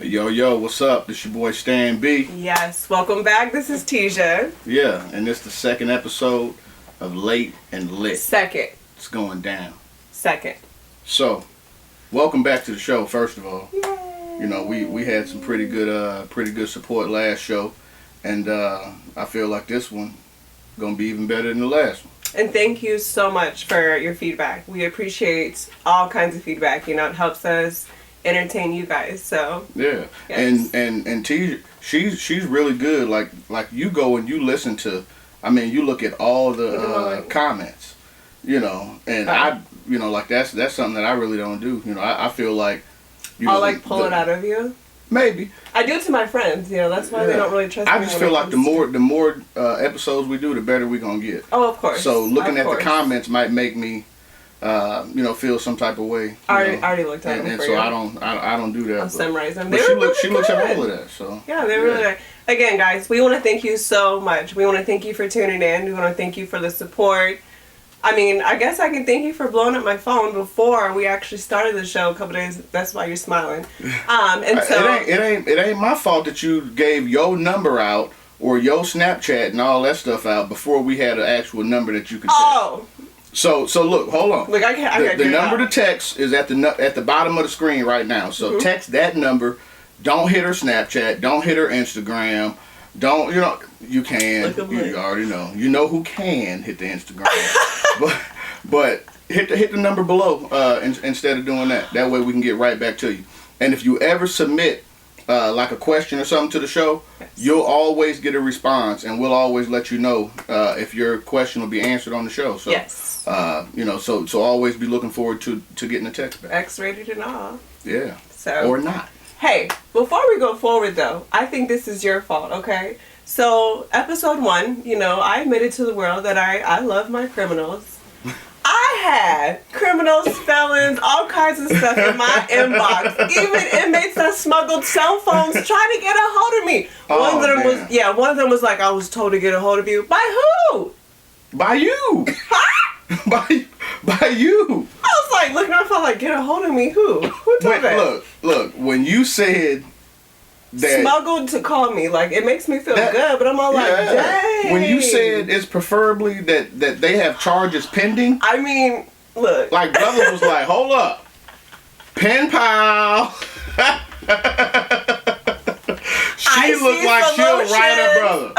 Yo, yo, what's up? This your boy Stan B. Yes, welcome back. This is Tisha. Yeah, and this the second episode of Late and Lit. Second. It's going down. Second. So, welcome back to the show, first of all. Yay. You know, we had some pretty good support last show, and I feel like this one gonna be even better than the last one. And thank you so much for your feedback. We appreciate all kinds of feedback. You know, it helps us entertain you guys. So yeah, yes. and T, she's really good. Like you go and you listen to, I mean, you look at all the comments, you know, and like that's something that I really don't do. You know, I feel like I'll pull it out of you. Maybe I do it to my friends. You know, that's why they don't really trust me. I just feel like the more episodes we do, the better we're gonna get. Oh, of course. So looking at the comments might make me feel some type of way. I already looked at them and for so you. I don't do that. I'll summarize them. But she looks at all of that. So yeah, they're really good. Again, guys, we want to thank you so much. We want to thank you for tuning in. We want to thank you for the support. I mean, I guess I can thank you for blowing up my phone before we actually started the show a couple days. That's why you're smiling. And so it ain't my fault that you gave your number out or your Snapchat and all that stuff out before we had an actual number that you could text. Oh. So look, hold on. Look, the number to text is at the bottom of the screen right now. So text that number. Don't hit her Snapchat. Don't hit her Instagram. Don't you can. You already know. You know who can hit the Instagram. but hit the number below instead of doing that. That way we can get right back to you. And if you ever submit like a question or something to the show, you'll always get a response, and we'll always let you know if your question will be answered on the show. So yes. So always be looking forward to getting a text back. X-rated and all. Yeah. So or not. Hey, before we go forward though, I think this is your fault, okay? So, episode 1, I admitted to the world that I love my criminals. I had criminals, felons, all kinds of stuff in my inbox. Even inmates that smuggled cell phones trying to get a hold of me. One of them was like, I was told to get a hold of you. By who? By you. by you. I was like, looking around, like, get a hold of me. Who? Who told that? Look. When you said that smuggled to call me, like, it makes me feel good, but I'm all like, dang. When you said it's preferably that they have charges pending. I mean, look. Like, brother was like, hold up, pen pal. She looked like she'll write her brother.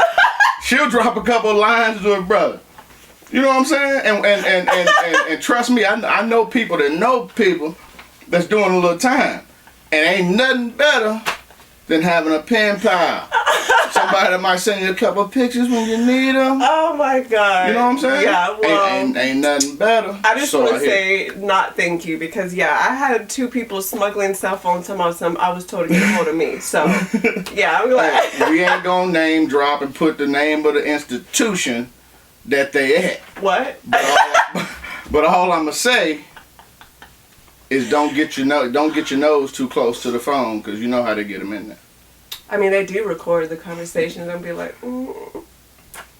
She'll drop a couple of lines to her brother. You know what I'm saying? And trust me, I know people that's doing a little time. And ain't nothing better than having a pen pal. Somebody that might send you a couple of pictures when you need them. Oh my God. You know what I'm saying? Yeah, well. Ain't nothing better. I just want to say not thank you because, I had 2 people smuggling cell phones to I was told to get a hold of me. So, I'm glad. We ain't gonna name drop and put the name of the institution that they at. What? But all I'm gonna say is don't get your nose too close to the phone because you know how they get them in there. I mean, they do record the conversations and be like,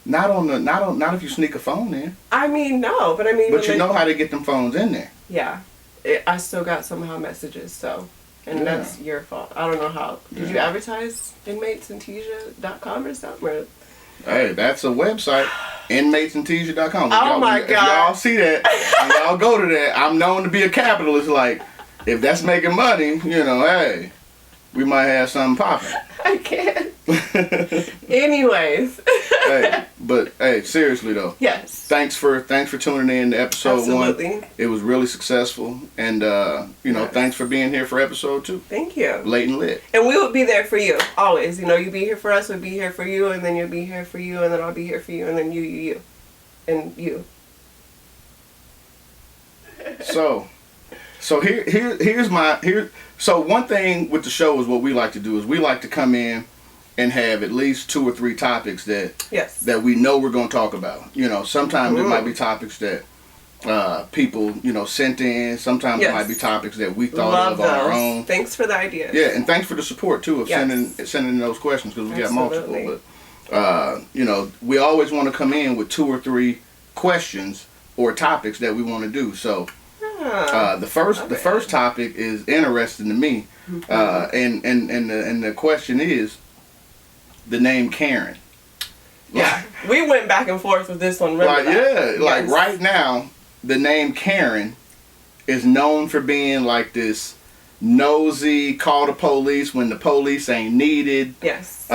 Not if you sneak a phone in. I mean, no, but I mean. But you know how to get them phones in there. Yeah, I still got somehow messages, so. And that's your fault. I don't know how. Did you advertise inmatesandtesia.com or something? Or? Hey, that's a website. Inmatesandtesia.com. Oh my God. If y'all see that and y'all go to that, I'm known to be a capitalist. Like, if that's making money, hey, we might have something popping. I can't. Anyways. Hey, seriously though. Yes. Thanks for tuning in to episode Absolutely. 1. It was really successful, and thanks for being here for episode 2. Thank you. Late and Lit. And we will be there for you always. You be here for us, we'll be here for you, and then you'll be here for you, and then I'll be here for you, and then you, and you. So here's so one thing with the show is what we like to do is we like to come in and have at least 2 or 3 topics that we know we're going to talk about. Sometimes it might be topics that people sent in. Sometimes it might be topics that we thought of on our own. Thanks for the idea. Yeah, and thanks for the support too of sending those questions because we got multiple. But we always want to come in with 2 or 3 questions or topics that we want to do. So the first topic is interesting to me And the question is the name Karen. Yeah, we went back and forth with this one. Like, yeah, like right now, the name Karen is known for being like this nosy, call the police when the police ain't needed. Yes.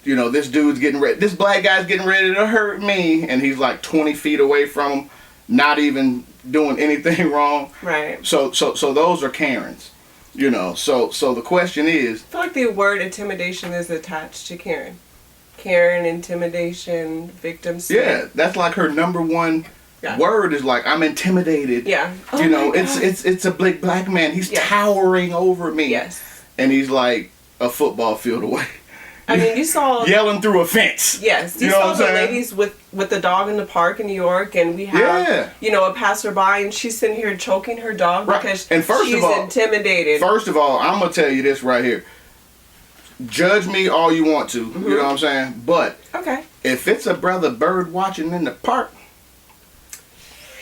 You know, this dude's getting ready, this black guy's getting ready to hurt me, and he's like 20 feet away from him, not even doing anything wrong. Right. So those are Karens. You know, so the question is, I feel like the word intimidation is attached to Karen. Karen, intimidation, victim. Yeah, that's like her number one word is like, I'm intimidated. Yeah. You know, it's a black man. He's towering over me. Yes. And he's like a football field away. I mean, you saw yelling through a fence. Yes, you saw the ladies with the dog in the park in New York, and we have you know, a passerby, and she's sitting here choking her dog because she's intimidated. First of all, I'm gonna tell you this right here. Judge me all you want to, you know what I'm saying? But if it's a brother bird watching in the park,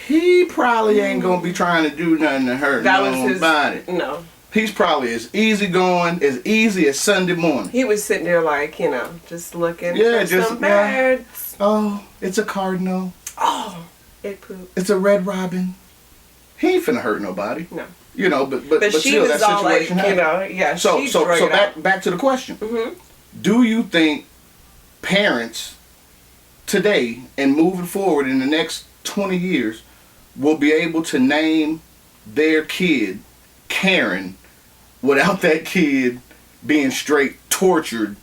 he probably ain't gonna be trying to do nothing to hurt nobody. No. He's probably as easygoing, as easy as Sunday morning. He was sitting there like, you know, just looking for some birds. Oh, it's a cardinal. Oh, it pooped. It's a red robin. He ain't finna hurt nobody. No. You know, but she still, was that all situation like, happened. you know, So back to the question. Do you think parents today and moving forward in the next 20 years will be able to name their kid Karen without that kid being straight tortured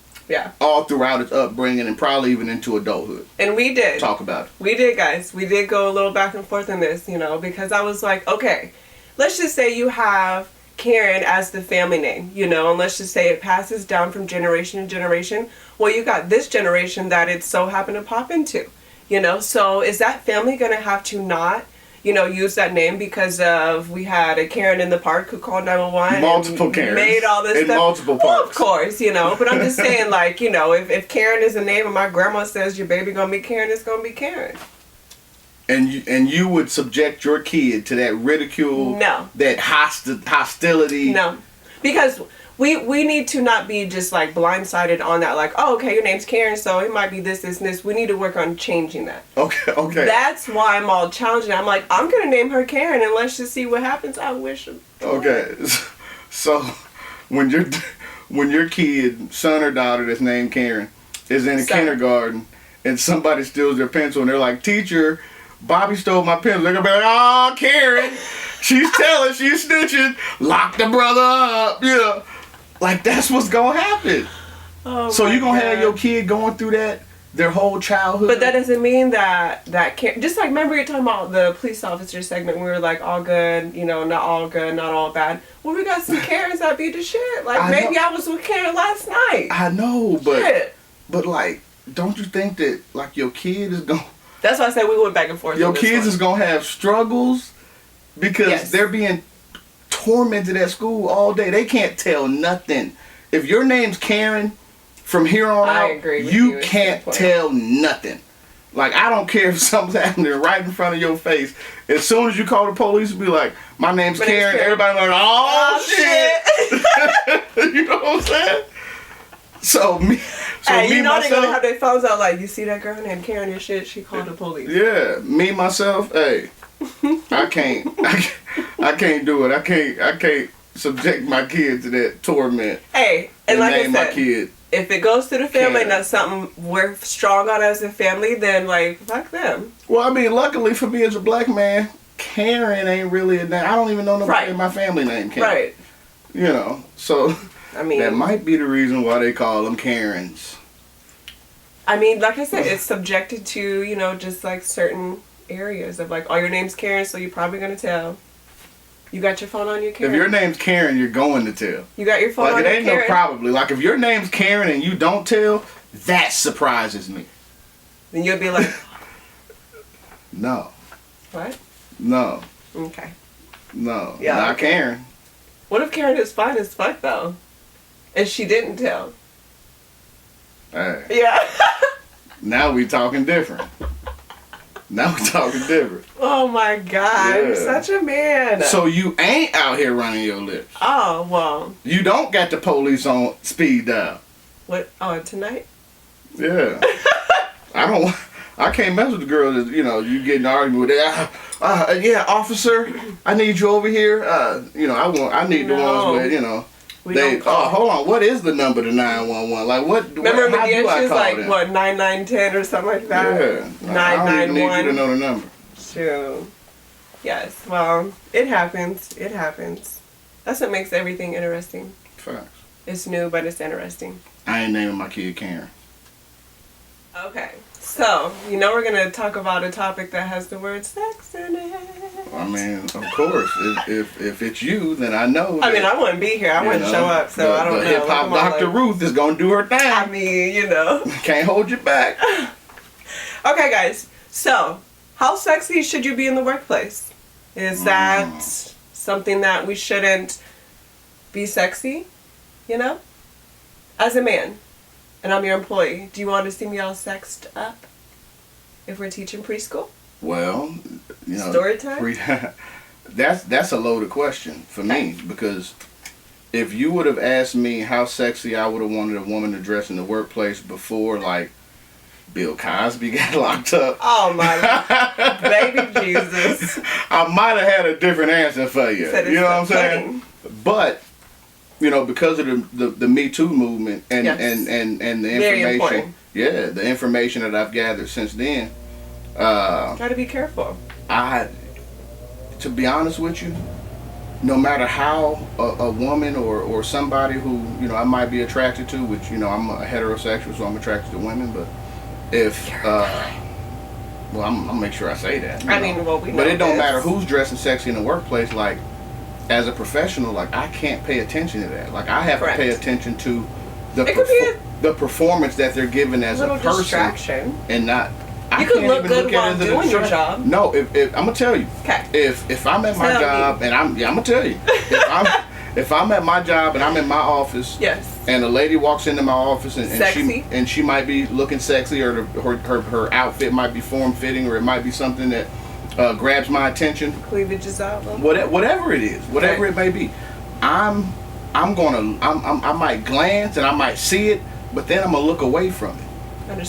all throughout its upbringing and probably even into adulthood? And we did. Talk about it. We did, guys. We did go a little back and forth on this, you know, because I was like, okay, let's just say you have Karen as the family name, you know, and let's just say it passes down from generation to generation. Well, you got this generation that it so happened to pop into, you know, so is that family going to have to not, you know, use that name because of we had a Karen in the park who called 911 multiple Karens made all this in stuff. Multiple parks. Well, of course, you know, but I'm just saying, like, you know, if Karen is a name and my grandma says your baby gonna be Karen, it's gonna be Karen. And you would subject your kid to that ridicule, that hostility. No, because we need to not be just like blindsided on that. Like, oh, okay, your name's Karen, so it might be this, this, and this. We need to work on changing that. Okay. That's why I'm all challenging. I'm like, I'm gonna name her Karen, and let's just see what happens. I wish. Okay, so when your kid, son or daughter, that's named Karen, is in a kindergarten, and somebody steals their pencil, and they're like, teacher, Bobby stole my pencil. They're gonna be like, oh, Karen, she's telling, she's snitching. Lock the brother up. Yeah. Like, that's what's gonna happen. Oh, so you're gonna have your kid going through that their whole childhood. But that doesn't mean that Karen, just like, remember you're talking about the police officer segment, we were like, all good, you know, not all good, not all bad. Well, we got some Karens that beat the shit. Like, maybe I was with Karen last night. I know, but like, don't you think that, like, your kid is gonna... That's why I said we went back and forth. Your kids is gonna have struggles because they're being tormented at school all day. They can't tell nothing. If your name's Karen, from here on out, you can't tell nothing. Like, I don't care if something's happening right in front of your face. As soon as you call the police and be like, my name's Karen, everybody like, oh shit. You know what I'm saying? So me you know, myself, they're gonna have their phones out like, you see that girl named Karen and shit, she called the police. Yeah, me myself, hey, I can't do it. I can't subject my kid to that torment. Hey, and like name I said, my kid if it goes to the family and that's something we're strong on as a family, then like, fuck them. Well, I mean, luckily for me as a black man, Karen ain't really a name. I don't even know nobody in my family named Karen. Right. You know, so I mean, that might be the reason why they call them Karens. I mean, like I said, it's subjected to, you know, just like certain areas of like, oh, your name's Karen, so you're probably gonna tell. You got your phone on your Karen? If your name's Karen, you're going to tell. You got your phone on your Karen? Like, it ain't no probably. Like, if your name's Karen and you don't tell, that surprises me. Then you'll be like... No. What? No. Okay. No. Yeah, not Karen. What if Karen is fine as fuck, though? And she didn't tell? Hey. Yeah. Now we talking different. Now we're talking different. Oh my God, you're such a man. So you ain't out here running your lips. Oh, well. You don't got the police on speed dial. What? Oh, tonight? Yeah. I can't mess with the girl that, you get in an argument with. Yeah, officer, I need you over here. I need the ones where, hold on, what is the number to 911? Like, what? Remember, how do I she's call like, them? what, 9910 or something like that? Yeah. I don't even need you to know the number. True. Yes, well, it happens. It happens. That's what makes everything interesting. Facts. It's new, but it's interesting. I ain't naming my kid Karen. Okay, so, we're going to talk about a topic that has the word sex in it. I mean, of course, if it's you, then I know. I mean, I wouldn't be here. I wouldn't show up, so I don't know. Hip-hop Dr. Ruth is going to do her thing. I mean, Can't hold you back. Okay, guys. So, how sexy should you be in the workplace? Is that something that we shouldn't be sexy? As a man, and I'm your employee, do you want to see me all sexed up if we're teaching preschool? Well, story time? That's a loaded question for me, because if you would have asked me how sexy I would have wanted a woman to dress in the workplace before, like, Bill Cosby got locked up. Oh my baby Jesus. I might have had a different answer for you. You know what I'm saying? But, because of the Me Too movement and the information, the information that I've gathered since then, gotta be careful. To be honest with you, no matter how a woman or somebody who I might be attracted to, which I'm a heterosexual, so I'm attracted to women, but if well, I'm gonna make sure I say that. I mean, well, we know but it don't this. matter who's dressing sexy in the workplace. Like, as a professional, like, I can't pay attention to that. Like, I have to pay attention to the performance that they're giving as a person, distraction. And not. You can look good while doing your job. No, if I'm gonna tell you, okay. If I'm at my job and I'm gonna tell you, if I'm at my job and I'm in my office, yes, and a lady walks into my office and she might be looking sexy, or her outfit might be form fitting, or it might be something that grabs my attention. Cleavage is out. Whatever it is, whatever it may be, I might glance and I might see it, but then I'm gonna look away from it.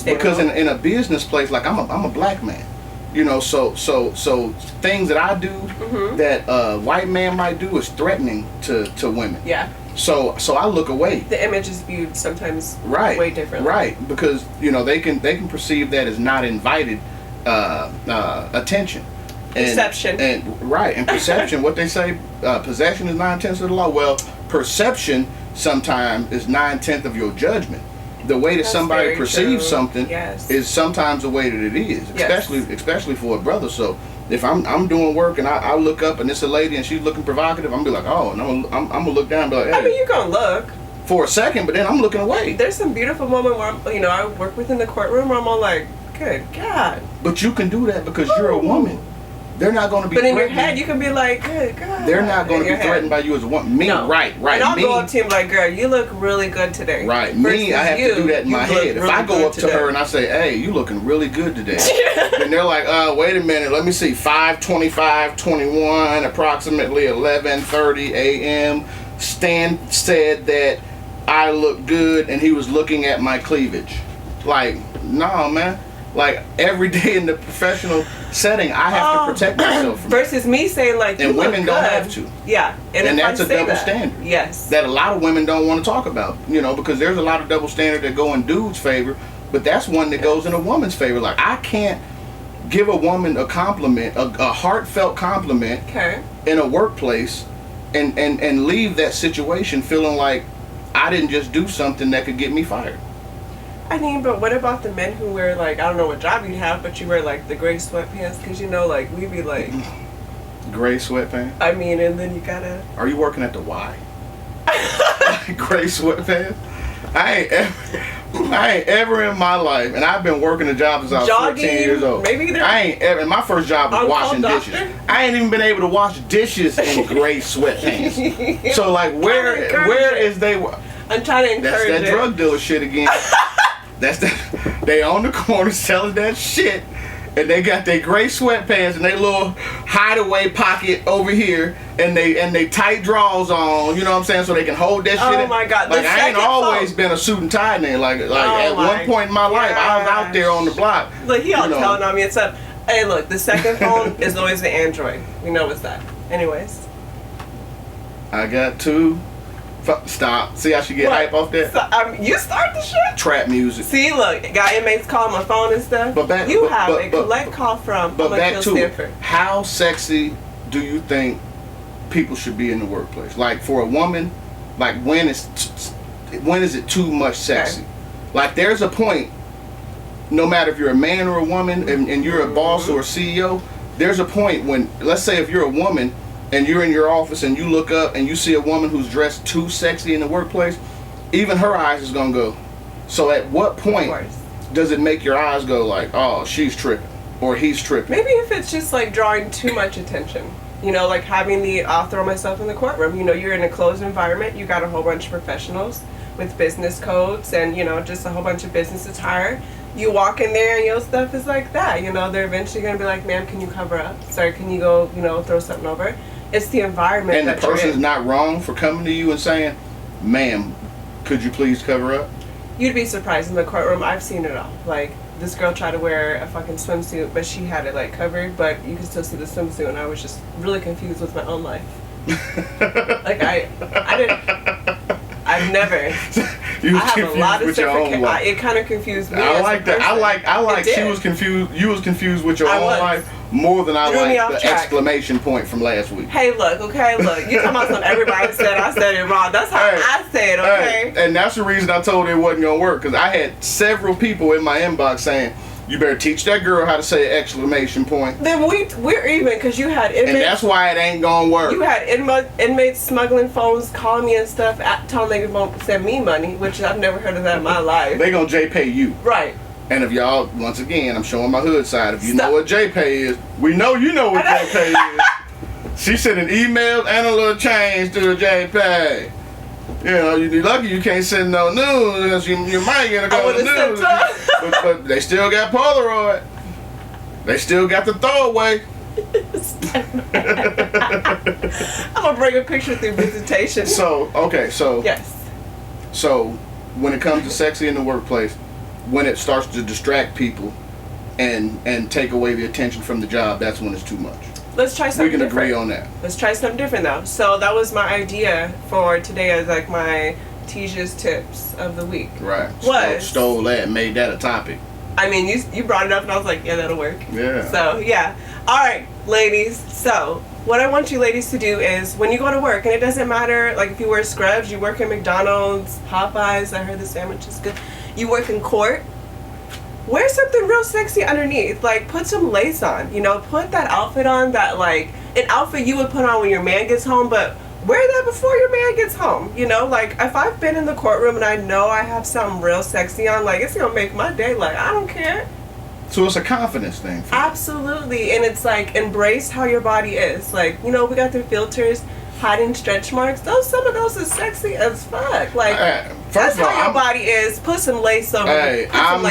Because in a business place, like, I'm a black man, so things that I do that a white man might do is threatening to women. Yeah. So I look away. The image is viewed sometimes way differently. Right, because they can perceive that as not invited attention. Perception. And perception. What they say, possession is 9/10 of the law. Well, perception sometimes is 9/10 of your judgment. The way that somebody perceives something is sometimes the way that it is, especially for a brother. So if I'm doing work and I look up and it's a lady and she's looking provocative, I'm gonna be like, oh, and I'm gonna look down and be like, hey. I mean, you're gonna look for a second, but then I'm looking away. There's some beautiful moment where I work within the courtroom where I'm all like, good God. But you can do that because you're a woman. They're not going to be. But in your head, you can be like, good God. They're not going to be threatened by you as a woman. Me, no. right. And I'll go up to him like, girl, you look really good today. Right. Me, I have to do that in my head. If I go up to her and I say, hey, you looking really good today. Then they're like, wait a minute, let me see. 5:25:21, approximately 11:30 a.m. Stan said that I look good and he was looking at my cleavage. Like, no, man. Like, every day in the professional setting, I have to protect myself from versus me saying, like, you and look women good. don't have to. Yeah. And that's a double standard. Yes. That a lot of women don't want to talk about, because there's a lot of double standard that go in dudes' favor, but that's one that goes in a woman's favor. Like, I can't give a woman a compliment, a heartfelt compliment in a workplace and leave that situation feeling like I didn't just do something that could get me fired. I mean, but what about the men who wear, like, I don't know what job you have, but you wear, like, the gray sweatpants? Because, like, we be like... Gray sweatpants? I mean, and then you gotta... Are you working at the Y? Gray sweatpants? I ain't ever in my life, and I've been working a job since I was 14 years old. Maybe I ain't ever, and my first job was washing dishes. I ain't even been able to wash dishes in gray sweatpants. So, like, where is they... I'm trying to encourage That's that drug dealer shit again. They on the corner selling that shit and they got their gray sweatpants and their little hideaway pocket over here, and they tight drawers on. You know what I'm saying? So they can hold that shit. Oh my God! Like I ain't always been a suit and tie nigga. Like at one point in my life, I was out there on the block. Look, he all telling on me and stuff. Hey, look, the second phone is always the Android. We know it's that. Anyways. I got two. Stop. See how she get hype off that? So, you start the shit? Trap music. See, look, got inmates calling my phone and stuff. But have a collect call from back to Stanford. How sexy do you think people should be in the workplace? Like for a woman, like when is it too much sexy? Okay. Like there's a point, no matter if you're a man or a woman and you're a boss or a CEO, there's a point when, let's say if you're a woman and you're in your office and you look up and you see a woman who's dressed too sexy in the workplace, even her eyes is gonna go. So at what point does it make your eyes go like, oh, she's tripping or he's tripping? Maybe if it's just like drawing too much attention. You know, like having I'll throw myself in the courtroom. You know, you're in a closed environment. You got a whole bunch of professionals with business codes and, you know, just a whole bunch of business attire. You walk in there and your stuff is like that. You know, they're eventually going to be like, ma'am, can you cover up? Sir, can you go, you know, throw something over? It's the environment. And the person's not wrong for coming to you and saying, ma'am, could you please cover up? You'd be surprised in the courtroom. I've seen it all. Like, this girl tried to wear a fucking swimsuit, but she had it, like, covered, but you could still see the swimsuit, and I was just really confused with my own life. Like, I've never. You I have a lot of with your own life. It kind of confused me. I like that. I like she was confused. You was confused with your own life more than I like the exclamation point from last week. Hey, look, okay, look. You talking about something everybody said I said it wrong. That's how I said, okay? Hey, and that's the reason I told her it wasn't gonna work, because I had several people in my inbox saying, you better teach that girl how to say exclamation point. Then we're even, because you had inmates. And that's why it ain't gonna work. You had inmates smuggling phones, calling me and stuff, telling they won't send me money, which I've never heard of that in my life. They gonna J-pay you. Right. And if y'all, once again, I'm showing my hood side. If you know what J-pay is, we know you know what J-pay is. She sent an email and a little change to the J-pay. You know, you're lucky you can't send no news. You might get a couple of news. But they still got Polaroid. They still got the throwaway. I'm going to bring a picture through visitation. So. Yes. So, when it comes to sexy in the workplace, when it starts to distract people and take away the attention from the job, that's when it's too much. Let's try something different. We can agree on that. Let's try something different though. So that was my idea for today as like my Tija's tips of the week. Right. Stole that and made that a topic. I mean, you brought it up and I was like, yeah, that'll work. Yeah. So yeah. All right, ladies. So what I want you ladies to do is when you go to work, and it doesn't matter like if you wear scrubs, you work at McDonald's, Popeyes, I heard the sandwich is good. You work in court. Wear something real sexy underneath. Like, put some lace on. You know, put that outfit on that, like, an outfit you would put on when your man gets home, but wear that before your man gets home. You know, like, if I've been in the courtroom and I know I have something real sexy on, like, it's gonna make my day. Like, I don't care. So it's a confidence thing for you. Absolutely. And it's like, embrace how your body is. Like, you know, we got the filters, hiding stretch marks. Some of those are sexy as fuck. Like, that's how your body is. Put some lace over. Hey, I'm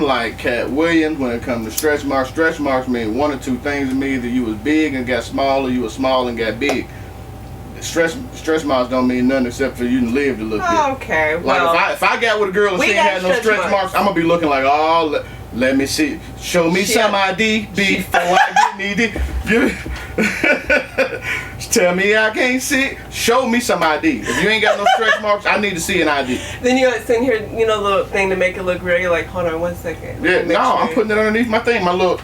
like Cat Williams when it comes to stretch marks. Stretch marks mean one or two things to me. Either you was big and got small, or you was small and got big. Stretch marks don't mean nothing except for you can live to look good. Okay, well. Like if I got with a girl and she ain't had no stretch marks, I'm gonna be looking like, oh, let me see. Show me some ID before I get needy. Tell me I can't see it. Show me some ID. If you ain't got no stretch marks, I need to see an ID. Then you gotta sitting here, you know, little thing to make it look real. You're like, hold on 1 second. Yeah, no, I'm putting it underneath my thing, my little.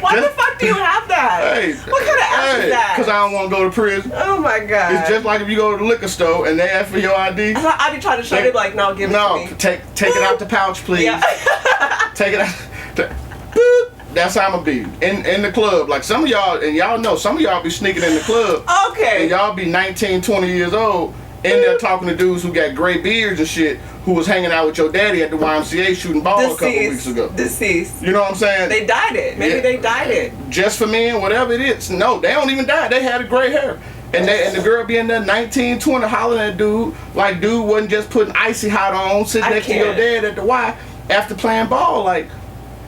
Why the fuck do you have that? Hey, what kind of ass is that? Because I don't want to go to prison. Oh my god. It's just like if you go to the liquor store and they ask for your ID. I be trying to show you like, no, give it to me. Take it out the pouch, please. Yeah. Take it out. That's how I'm gonna be in the club. Like some of y'all, and y'all know, some of y'all be sneaking in the club. Okay. And y'all be 19, 20 years old in there talking to dudes who got gray beards and shit, who was hanging out with your daddy at the YMCA shooting ball a couple weeks ago. Deceased. You know what I'm saying? They dyed it. Maybe they dyed it. Just for men, whatever it is. No, they don't even dye. They had a gray hair. And the girl be in there 19, 20 hollering at dude, like dude wasn't just putting icy hot on, sitting next to your dad at the Y. after playing ball. Like,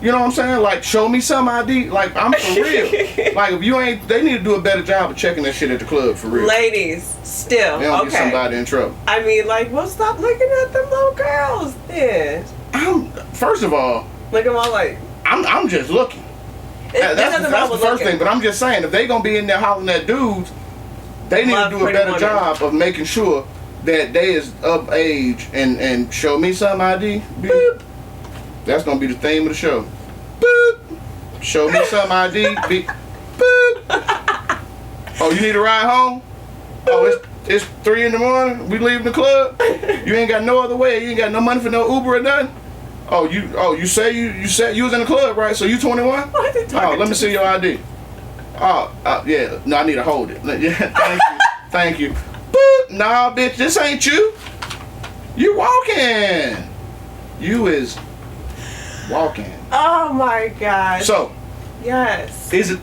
you know what I'm saying? Like, show me some ID. Like, I'm for real. Like, if you ain't, they need to do a better job of checking that shit at the club, for real. Ladies, still, They don't okay. get somebody in trouble. I mean, like, well, stop looking at them little girls then. First of all, Look at them all like... I'm just looking. That's the first thing, but I'm just saying, if they gonna be in there hollering at dudes, they need to do a better job of making sure that they is of age and show me some ID. Boop. That's gonna be the theme of the show. Boop. Show me some ID. Boop. Oh, you need a ride home? Oh, it's 3 in the morning. We leaving the club. You ain't got no other way. You ain't got no money for no Uber or nothing. You say you said you was in the club, right? So you 21? Oh, let me see your ID. Yeah. No, I need to hold it. Yeah, thank you. Boop. Nah, bitch, this ain't you. You walking. You is walking. Oh my God. So. Yes. Is it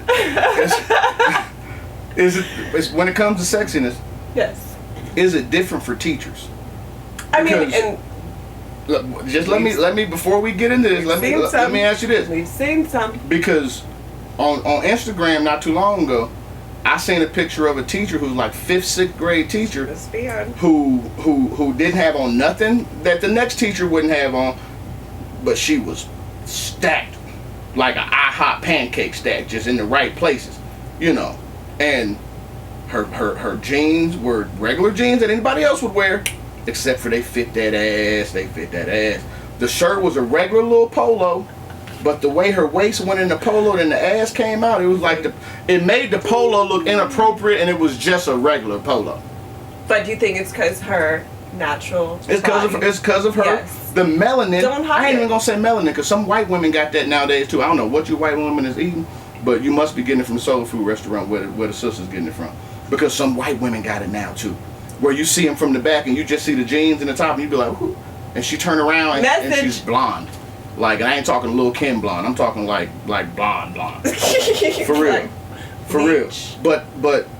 when it comes to sexiness? Yes. Is it different for teachers? I mean, and just let me before we get into this, let me ask you this. We've seen some. Because on Instagram not too long ago, I seen a picture of a teacher who's like 5th, 6th grade teacher who didn't have on nothing that the next teacher wouldn't have on, but she was stacked like an IHOP pancake stack, just in the right places, you know. And her jeans were regular jeans that anybody else would wear, except for they fit that ass. The shirt was a regular little polo, but the way her waist went in the polo and the ass came out, it was like it made the polo look inappropriate, and it was just a regular polo. But do you think it's because her natural? It's because of her. Yes. The melanin. I ain't even gonna say melanin, because some white women got that nowadays too. I don't know what your white woman is eating, but you must be getting it from the soul food restaurant where the sister's getting it from, because some white women got it now too, where you see them from the back and you just see the jeans in the top and you be like, whoo, and she turn around and she's blonde. Like, and I ain't talking Lil' Kim blonde. I'm talking like blonde. For real. Like, for real.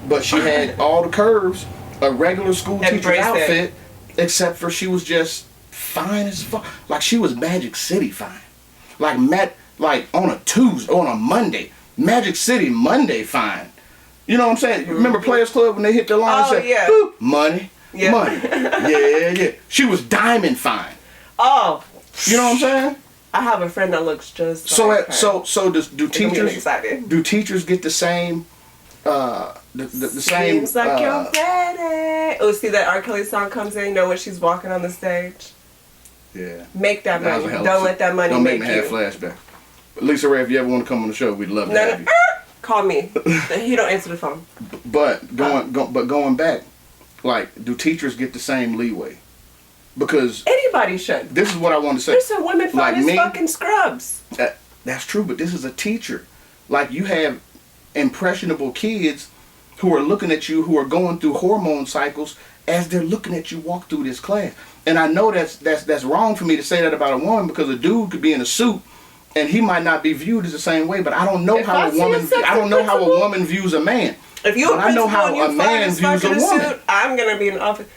But she had all the curves, a regular school teacher's outfit, except for she was just fine as fuck. Like, she was Magic City fine. Like on a Tuesday, on a Monday. Magic City Monday fine. You know what I'm saying? Remember Players Club when they hit the line and said, yeah. Boop, money. Yeah. She was diamond fine. Oh. You know what I'm saying? I have a friend that looks just like her. So do teachers get the same the same Seems like you're ready. Oh, see that R. Kelly song comes in, you know when she's walking on the stage? Yeah. Make that money. Don't let that money make you. Don't make me have flashback. Lisa Ray, if you ever want to come on the show, we'd love to have you. Call me. He don't answer the phone. But going back, like, do teachers get the same leeway? Because anybody should. This is what I want to say. There's some women fine as fucking scrubs. That's true, but this is a teacher. Like, you have impressionable kids who are looking at you, who are going through hormone cycles as they're looking at you walk through this class. And I know that's wrong for me to say that about a woman, because a dude could be in a suit and he might not be viewed as the same way. But I don't know how a woman views a man. If you're I know how a man views a woman. Suit, I'm gonna be in the office.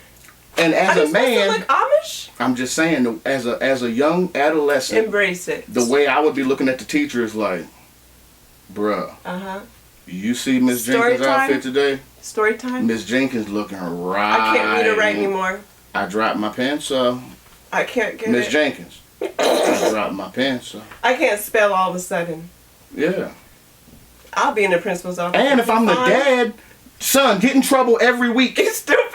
And as a man, look Amish? I'm just saying, as a young adolescent, embrace it. The way I would be looking at the teacher is like, bruh. You see Miss Jenkins' outfit today? Story time. Miss Jenkins looking right. I can't read or write anymore. I dropped my pencil. I can't get Miss Jenkins. I dropped my pencil. I can't spell all of a sudden. Yeah. I'll be in the principal's office. And if I'm the dad, son, get in trouble every week. It's stupid.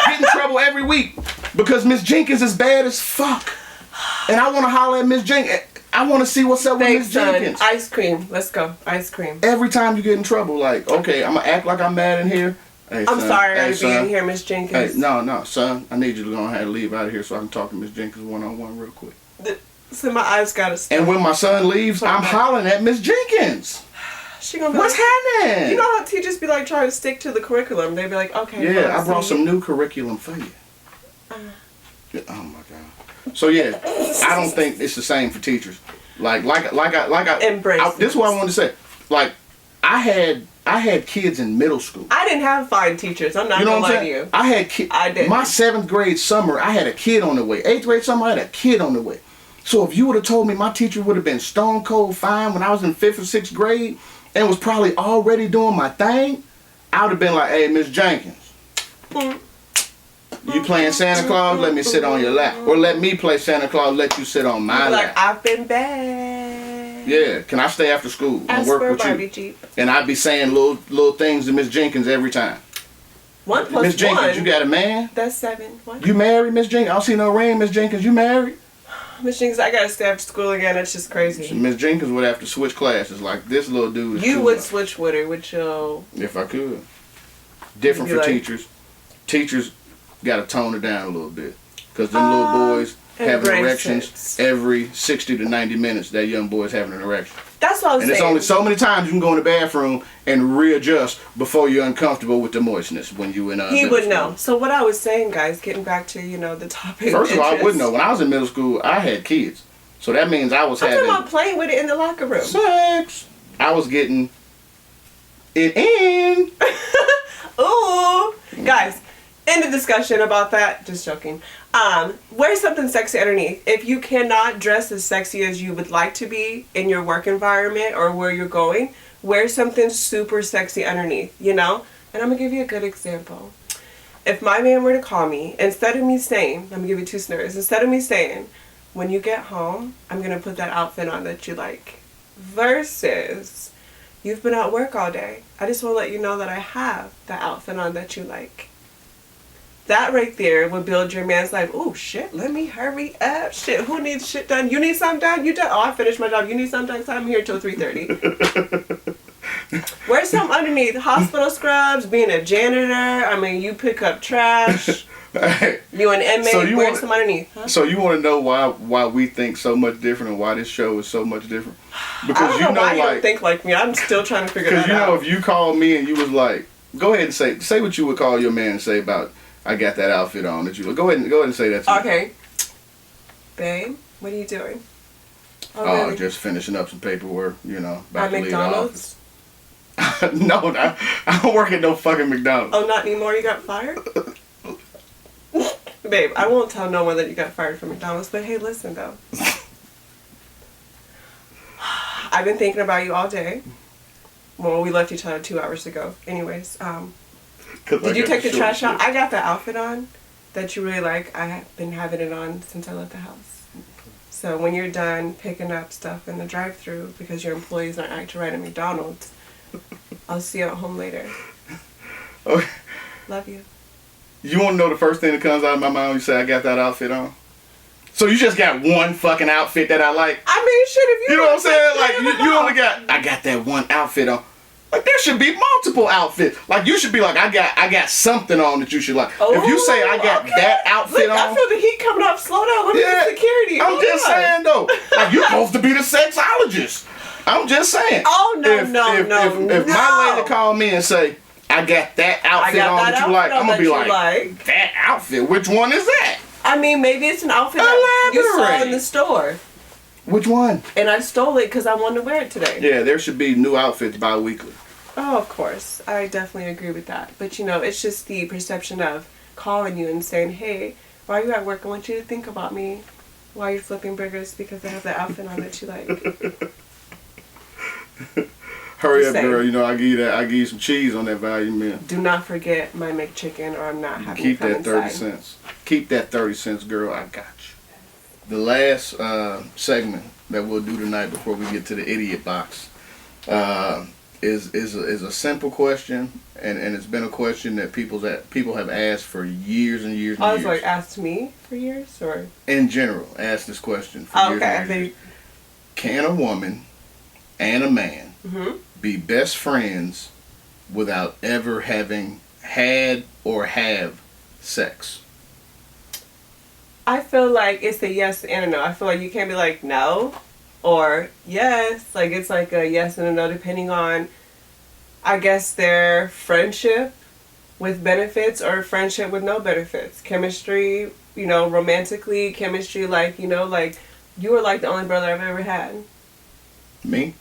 Get in trouble every week because Miss Jenkins is bad as fuck, and I want to holler at Miss Jenkins. I want to see what's up with Miss Jenkins. Ice cream. Let's go. Ice cream. Every time you get in trouble, like, okay, I'm gonna act like I'm mad in here. Hey, I'm son, sorry I be in here, Miss Jenkins. Hey, no, son. I need you to go ahead and leave out of here so I can talk to Miss Jenkins one-on-one real quick. So my eyes gotta stop. And when my son leaves, I'm hollering at Miss Jenkins. She gonna be What's happening? You know how teachers be like trying to stick to the curriculum. They be like, okay. Yeah, I brought some new curriculum for you. Oh my God. So yeah, I don't think it's the same for teachers. Like I embrace. This is what I wanted to say. Like, I had kids in middle school. I didn't have fine teachers. I'm not gonna lie to you. I did. My 7th grade summer, I had a kid on the way. 8th grade summer, I had a kid on the way. So if you would have told me my teacher would have been stone cold fine when I was in 5th or 6th grade and was probably already doing my thing, I would have been like, hey, Miss Jenkins, you playing Santa Claus? Let me sit on your lap. Or let me play Santa Claus, let you sit on my lap. Like, I've been bad. Yeah, can I stay after school and work with you? Jeep. And I'd be saying little things to Miss Jenkins every time. 1 plus 1. Miss Jenkins, you got a man? That's 7. What? You married, Miss Jenkins? I don't see no ring, Miss Jenkins. You married? Miss Jenkins, I gotta stay after school again. That's just crazy. Miss Jenkins would have to switch classes. Like, this little dude is You would much. switch with her, with your... If I could. Different for like... teachers. Teachers got to tone it down a little bit. Because them little boys have erections every 60 to 90 minutes. That young boy's having an erection. That's what I was saying. And it's only so many times you can go in the bathroom and readjust before you're uncomfortable with the moistness when you in He would know. So what I was saying, guys, getting back to, the topic. First of all, I wouldn't know. When I was in middle school, I had kids. So that means I was having... I'm talking about playing with it in the locker room. Sex. I was getting it in. Ooh. Guys, end the discussion about that. Just joking. Wear something sexy underneath. If you cannot dress as sexy as you would like to be in your work environment or where you're going, wear something super sexy underneath, And I'm going to give you a good example. If my man were to call me, instead of me saying, let me give you 2 scenarios. Instead of me saying, when you get home, I'm going to put that outfit on that you like. Versus, you've been at work all day. I just want to let you know that I have that outfit on that you like. That right there would build your man's life. Oh, shit, let me hurry up. Shit, who needs shit done? You need something done? You done? Oh, I finished my job. You need something done? So I'm here till 3:30. Wear some underneath. Hospital scrubs, being a janitor. I mean, you pick up trash. Hey, you an inmate, so wear some underneath. Huh? So you want to know why we think so much different and why this show is so much different? Because I don't know why you don't think like me. I'm still trying to figure that out. Because if you called me and you was like, go ahead and say what you would call your man and say about, I got that outfit on that you go ahead and say that to me. Okay. Babe, what are you doing? Oh, really? Just finishing up some paperwork, about at to McDonald's? leave the office. No, I don't work at no fucking McDonald's. Oh, not anymore? You got fired? Babe, I won't tell no one that you got fired from McDonald's, but hey, listen though. I've been thinking about you all day. Well, we left each other 2 hours ago. Anyways, did you take the trash out? I got the outfit on that you really like. I have been having it on since I left the house. So when you're done picking up stuff in the drive-thru because your employees aren't acting right at McDonald's, I'll see you at home later. Okay. Love you. You want to know the first thing that comes out of my mind when you say I got that outfit on? So you just got one fucking outfit that I like? I mean, shit, if you know what I'm saying? Like, you only I got that one outfit on. Like, there should be multiple outfits. Like, you should be like, I got something on that you should like. Oh, if you say I got that outfit Look, on. I feel the heat coming up. Slow down. Let me get security. I'm just saying, though. Like, you're supposed to be the sexologist. I'm just saying. Oh, no, If my lady called me and say, I got that outfit on that you like, I'm going to be like, that outfit? Which one is that? I mean, maybe it's an outfit that you saw in the store. Which one? And I stole it because I wanted to wear it today. Yeah, there should be new outfits bi-weekly. Oh, of course. I definitely agree with that. But, it's just the perception of calling you and saying, hey, while you're at work, I want you to think about me while you're flipping burgers because I have the outfit on that you like. Hurry up, girl. I give you some cheese on that value meal. Do not forget my McChicken or I'm not having Keep that 30 cents. Keep that 30 cents, girl. I got you. The last segment that we'll do tonight before we get to the idiot box is a simple question, and it's been a question that people have asked for years and years and years. I was like, asked me for years, or in general, asked this question for years and years. Can a woman and a man be best friends without ever having had or have sex? I feel like it's a yes and a no. I feel like you can't be like no or yes. Like it's like a yes and a no depending on, I guess, their friendship with benefits or friendship with no benefits. Chemistry, romantically, chemistry, like you were like the only brother I've ever had. Me?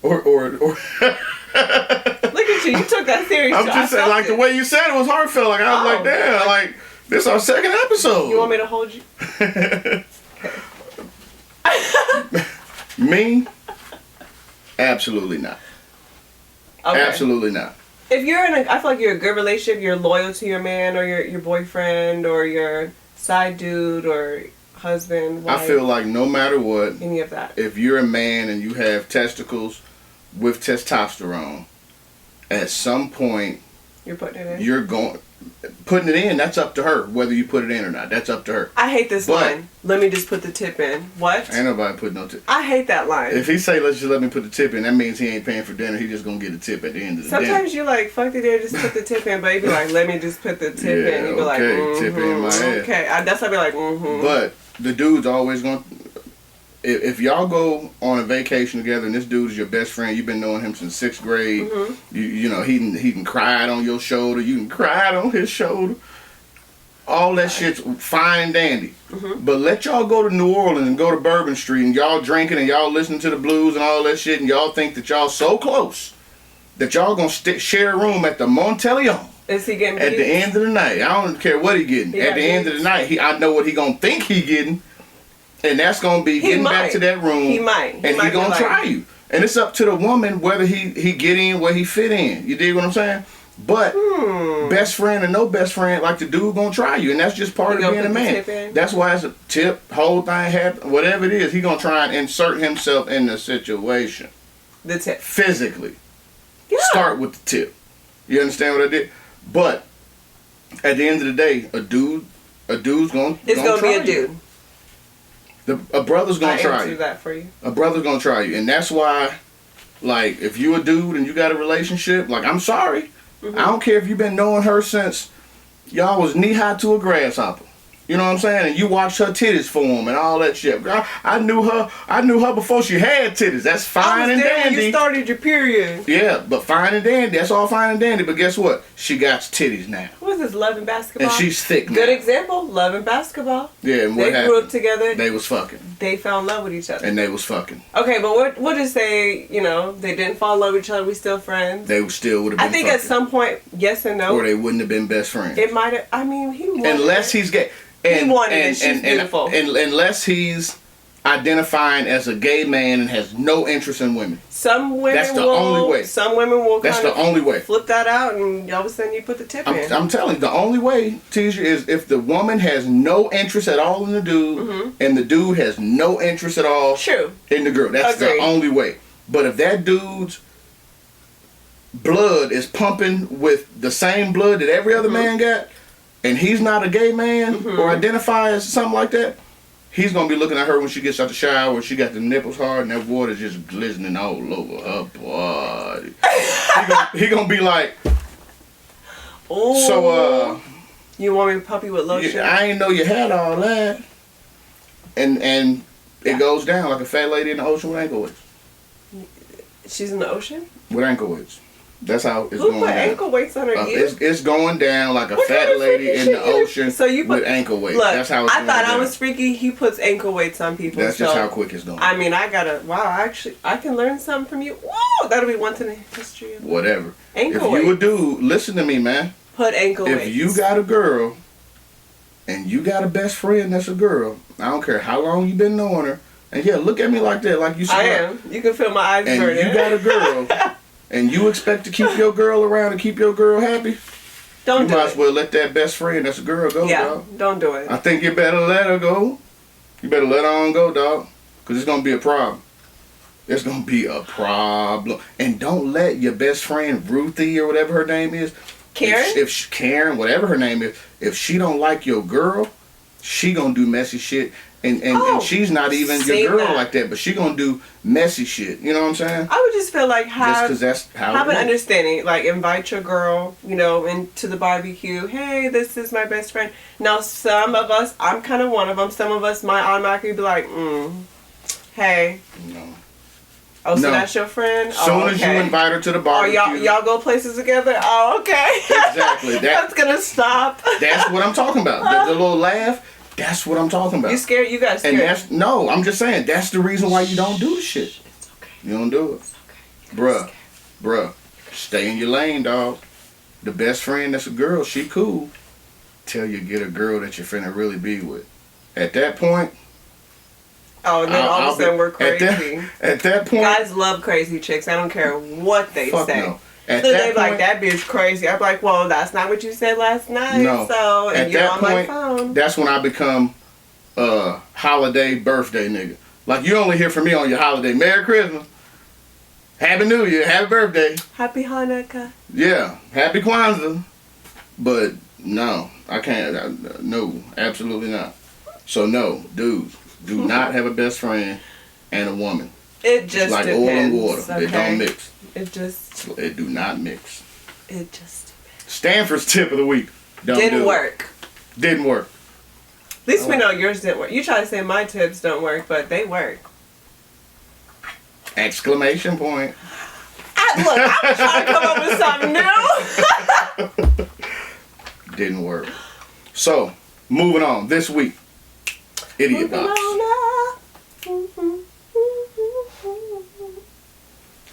Or Look at you took that serious. I'm just saying, like the way you said it was heartfelt. Like I was like, damn, like this is our second episode. You want me to hold you? Me? Absolutely not. Okay. Absolutely not. If you're in I feel like you're in a good relationship, you're loyal to your man or your boyfriend or your side dude or husband, wife. I feel like no matter what, any of that. if you're a man and you have testicles with testosterone, at some point You're putting it in. you're putting it in. That's up to her whether you put it in or not. That's up to her. I hate this line. Let me just put the tip in. What? Ain't nobody putting no tip. I hate that line. If he say let's just let me put the tip in, that means he ain't paying for dinner. He just gonna get a tip at the end of the Sometimes dinner. you like fuck the dinner, just put the tip in, but you be like, let me just put the tip in. You be like, tip in my ass. Okay, that's why I be like, mm-hmm. But the dude's always gonna. If y'all go on a vacation together and this dude is your best friend, you've been knowing him since 6th grade. Mm-hmm. You know he can cry on your shoulder. You can cry on his shoulder. All that shit's fine and dandy. Mm-hmm. But let y'all go to New Orleans and go to Bourbon Street and y'all drinking and y'all listening to the blues and all that shit and y'all think that y'all so close that y'all gonna share a room at the Monteleone. Is he getting at the end of the night? I don't care what he getting. At the end of the night, I know what he gonna think he getting. And that's gonna be getting back to that room. He might. And he gonna try you. And it's up to the woman whether he get in, where he fit in. You dig what I'm saying? But best friend or no best friend, like the dude gonna try you. And that's just part of being a man. That's why it's a tip, whole thing happen, whatever it is, he gonna try and insert himself in the situation. The tip. Physically. Yeah. Start with the tip. You understand what I did? But at the end of the day, a dude's gonna It's gonna be a dude. You. A brother's gonna try you. That for you. A brother's gonna try you, and that's why, like, if you a dude and you got a relationship, like, I'm sorry, I don't care if you've been knowing her since y'all was knee high to a grasshopper. You know what I'm saying? And you watched her titties form and all that shit. Girl, I knew her before she had titties. That's fine and dandy. When you started your period. Yeah, but fine and dandy. That's all fine and dandy. But guess what? She got titties now. What is this, Love and Basketball? And she's thick now. Good example, Love and Basketball. Yeah, and what they grew up together. They was fucking. They fell in love with each other. And they was fucking. Okay, but we'll just say, they didn't fall in love with each other. We still friends. They still would have been I think fucking. at some point, yes and no. Or they wouldn't have been best friends. It might have, he wanted Unless he's gay. He wanted it. She's beautiful. And unless he's identifying as a gay man and has no interest in women. Some women That's the only way. Some women will That's the only way. Flip that out and all of a sudden you put the tip in. I'm telling you, the only way, Tisha, is if the woman has no interest at all in the dude and the dude has no interest at all in the girl. That's the only way. But if that dude's blood is pumping with the same blood that every other man got, and he's not a gay man or identify as something like that, he's going to be looking at her when she gets out the shower and she got the nipples hard and that water just glistening all over her body. he gonna be like, ooh, so, you want me to pump you with lotion? Yeah, I ain't know you had all that. And it goes down like a fat lady in the ocean with ankle weights. She's in the ocean? With ankle weights. That's how it's Who going put down. Ankle weights on her it's going down like a fat lady in the ocean with ankle weights. Look, that's how it's going I thought down. I was freaky. He puts ankle weights on people. That's just how quick it's going. I mean, actually, I can learn something from you. Whoa, that'll be once in the history of whatever. Ankle if you a weights. dude, listen to me, man. Put ankle weights. If you got a girl and you got a best friend that's a girl, I don't care how long you been knowing her, and yeah, look at me like that, like you said. I am. You can feel my eyes and burning. You got a girl, and you expect to keep your girl around and keep your girl happy. Don't do it. You might as well let that best friend that's a girl go, yeah, dog. don't do it. I think you better let her go. You better let her on go, dog, because it's gonna be a problem. It's gonna be a problem. And don't let your best friend Ruthie or whatever her name is, Karen, if Karen, whatever her name is, if she don't like your girl, she gonna do messy shit. And she's not even your girl like that, but she gonna do messy shit. You know what I'm saying? I would just feel like have that's how an understanding. Like invite your girl, into the barbecue. Hey, this is my best friend. Now, some of us, I'm kind of one of them. Some of us might automatically be like, hey. No. Oh, so that's your friend? Soon as you invite her to the barbecue. Oh, y'all go places together? Oh, okay. Exactly. That's gonna stop. That's what I'm talking about. The little laugh. That's what I'm talking about. You scared? You got scared. And I'm just saying, that's the reason why you don't do the shit. It's okay. You don't do it. It's okay. Bruh, stay in your lane, dog. The best friend that's a girl, she cool. Till you get a girl that you're finna really be with. At that point, Oh, and then all of a sudden we're crazy. At that point, guys love crazy chicks. I don't care what they say. No. So they like, that bitch crazy. I'm like, well, that's not what you said last night. No. So, and at you're that on point, my phone. That's when I become holiday birthday nigga. Like, you only hear from me on your holiday. Merry Christmas. Happy New Year. Happy birthday. Happy Hanukkah. Yeah. Happy Kwanzaa. But no, I can't. No, absolutely not. So no, dudes, do not have a best friend and a woman. It just it's like depends, oil and water. Okay? They don't mix. It do not mix. It just depends. Stanford's tip of the week. Didn't work. Didn't work. At least we know yours didn't work. You try to say my tips don't work, but they work. Exclamation point. Look, I'm trying to come up with something new. Didn't work. So, moving on. This week, Idiot Box.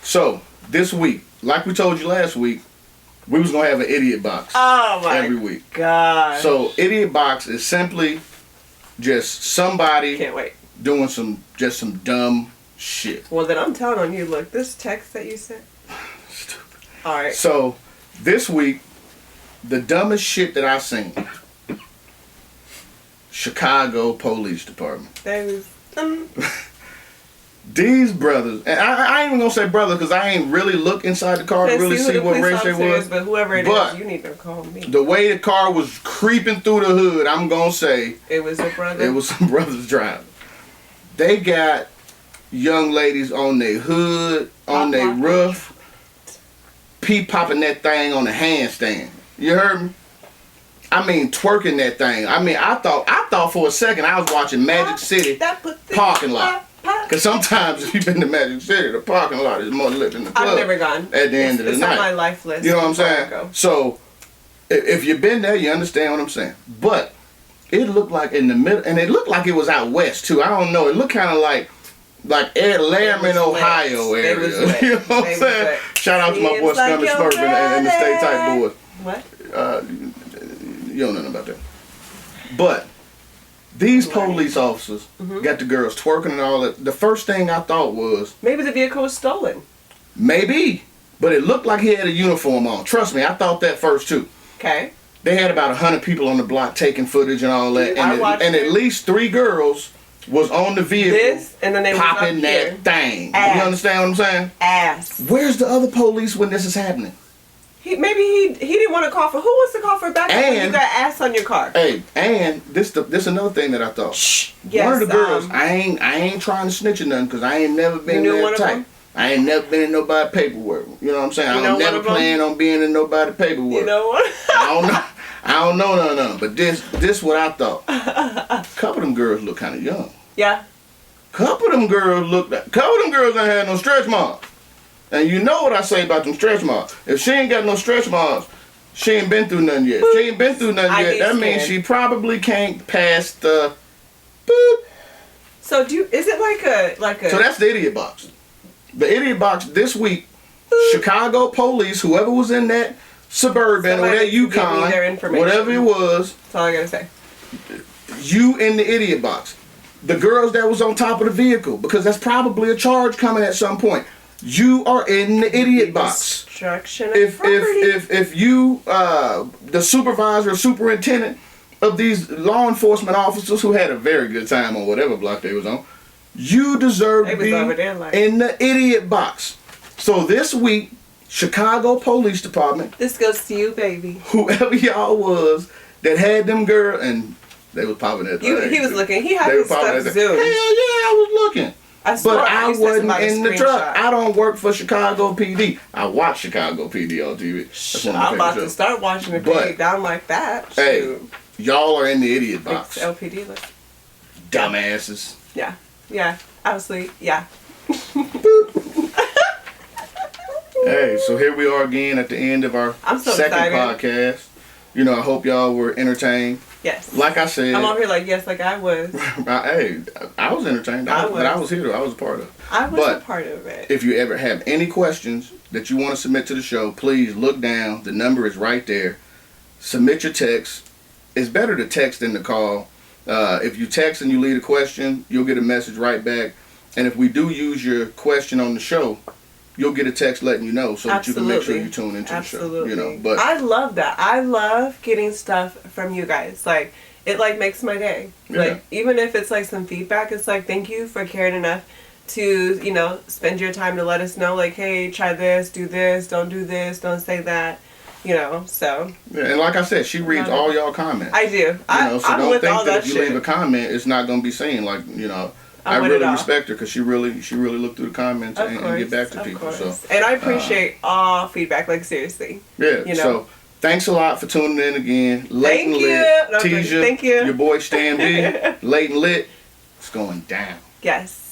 So, this week, like we told you last week, we was going to have an Idiot Box every week. God. So, Idiot Box is simply just somebody can't wait doing some dumb shit. Well, then I'm telling on you. Look, this text that you sent. Stupid. All right. So, this week, the dumbest shit that I seen. Chicago Police Department. That was. These brothers, and I ain't even gonna say brother because I ain't really look inside the car to really see what race they was. But whoever it is, you need to call me. The way the car was creeping through the hood, I'm gonna say it was a brother. It was some brothers driving. They got young ladies on their hood, on their roof, popping that thing on the handstand. You heard me? I mean, twerking that thing. I mean, I thought for a second I was watching Magic City parking lot. Because sometimes if you've been to Magic City, the parking lot is more lit than the club. I've never gone. At the end of the night. It's on my life list. You know what I'm saying? So, if you've been there, you understand what I'm saying. But, it looked like in the middle, and it looked like it was out west too. I don't know. It looked kind of like Laramie, Ohio area. You know what I'm saying? Shout out to my boy Scummy Smurf and the State Type Boys. What? You don't know nothing about that. But these police officers got the girls twerking and all that. The first thing I thought was maybe the vehicle was stolen. Maybe, but it looked like he had a uniform on. Trust me, I thought that first too. Okay. They had about 100 people on the block taking footage and all that, and at least 3 girls was on the vehicle and then they popping that thing. Ass. You understand what I'm saying? Ass. Where's the other police when this is happening? Maybe he didn't want to call for. Who wants to call for backup when you got ass on your car? Hey, and this another thing that I thought. Shh. Yes, one of the girls, I ain't trying to snitch or nothing because I ain't never been that type. I ain't never been in nobody's paperwork. You know what I'm saying? I'm never planning on being in nobody's paperwork. You know what? I don't know none. But this what I thought. A couple of them girls look kind of young. Yeah. Couple of them girls ain't had no stretch marks. And you know what I say about them stretch marks. If she ain't got no stretch marks, she ain't been through nothing yet. If she ain't been through nothing yet, that means she probably can't pass the boop. So is it like a So that's the Idiot Box. The Idiot Box this week, Chicago police, whoever was in that Suburban or that Yukon, whatever it was. That's all I gotta say. You in the Idiot Box. The girls that was on top of the vehicle, because that's probably a charge coming at some point. You are in the Idiot Box. Destruction of if you the supervisor or superintendent of these law enforcement officers who had a very good time on whatever block they was on, you deserve to be in the Idiot Box. So this week, Chicago Police Department. This goes to you, baby. Whoever y'all was that had them girls and they was popping at the He was looking. He had his stuff zoomed. Hell yeah, I was looking. But I wasn't in the truck. I don't work for Chicago PD. I watch Chicago PD on TV. I'm about to start watching the PD down like that. Hey, y'all are in the Idiot Box. It's LPD list. Dumbasses. Yeah. Obviously, yeah. Hey, so here we are again at the end of our second podcast. You know, I hope y'all were entertained. Yes. Like I said. I'm over here like, yes, like I was. Hey, I was entertained. I was here. I was a part of it. I was a part of it. If you ever have any questions that you want to submit to the show, please look down. The number is right there. Submit your text. It's better to text than to call If you text and you leave a question, you'll get a message right back. And if we do use your question on the show, you'll get a text letting you know so that you can make sure you tune into the show. You know, but I love that. I love getting stuff from you guys. Like, it like makes my day. Yeah. Like, even if it's like some feedback, it's like, thank you for caring enough to, you know, spend your time to let us know, like, hey, try this, do this, don't do this, don't say that. You know, so. Yeah, and like I said, she reads all y'all comments. I do. You know, so I'm don't with think all that that if you shit. leave a comment, it's not going to be seen. Like, you know, I with really it all. respect her because she really looked through the comments Of and course, get back to of people. course. So, and I appreciate all feedback, like, seriously. yeah, You know? so thanks a lot for tuning in again. Late and Thank you. Lit, No, Teja, thank you. your boy Stan B, Late and Lit, it's going down. Yes.